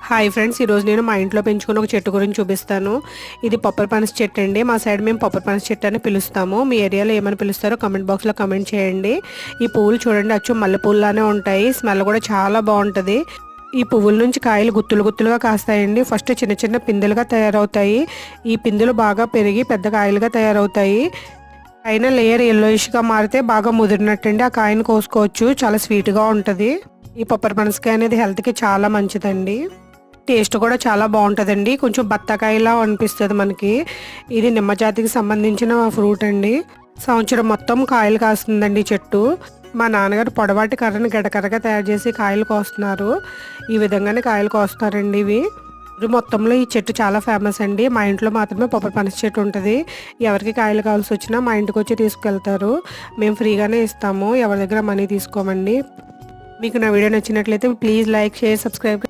Hi friends, ఈరోజు నేను మా ఇంట్లో పెంచుకున్న ఒక చెట్టు గురించి చూపిస్తాను. ఇది పప్పర్ పనస చెట్టు అండి. మా సైడ్ మేము పప్పర్ పనస చెట్టు అని పిలుస్తాము. మీ ఏరియాలో ఏమని పిలుస్తారో కమెంట్ బాక్స్లో కమెంట్ చేయండి. ఈ పువ్వులు చూడండి, అచ్చు మల్లెపూల్లానే ఉంటాయి. స్మెల్ కూడా చాలా బాగుంటుంది. ఈ పువ్వుల నుంచి కాయలు గుత్తులు గుత్తులుగా కాస్తాయండి. ఫస్ట్ చిన్న చిన్న పిందెలుగా తయారవుతాయి. ఈ పిందెలు బాగా పెరిగి పెద్ద కాయలుగా తయారవుతాయి. పైన లేయర్ ఎల్లోయిష్గా మారితే బాగా ముదిరినట్టండి. ఆ కాయను కోసుకోవచ్చు. చాలా స్వీట్గా ఉంటుంది. ఈ పప్పర్ పనసకాయ అనేది హెల్త్కి చాలా మంచిదండి. టేస్ట్ కూడా చాలా బాగుంటుందండి. కొంచెం బత్తాకాయలా అనిపిస్తుంది మనకి. ఇది నిమ్మ జాతికి సంబంధించిన ఫ్రూట్ అండి. సంవత్సరం మొత్తం కాయలు కాస్తుందండి చెట్టు. మా నాన్నగారు పొడవాటి కర్రని గడకరగా తయారు చేసి కాయలు కోస్తున్నారు. ఈ విధంగానే కాయలు కోస్తారండి ఇవి. ఊరు మొత్తంలో ఈ చెట్టు చాలా ఫేమస్ అండి. మా ఇంట్లో మాత్రమే పప్పర్ పనస చెట్టు ఉంటుంది. ఎవరికి కాయలు కావాల్సి వచ్చినా మా ఇంటికి వచ్చి తీసుకెళ్తారు. మేము ఫ్రీగానే ఇస్తాము, ఎవరి దగ్గర మనీ తీసుకోమండి. మీకు నా వీడియో నచ్చినట్లయితే ప్లీజ్ లైక్, షేర్, సబ్స్క్రైబ్.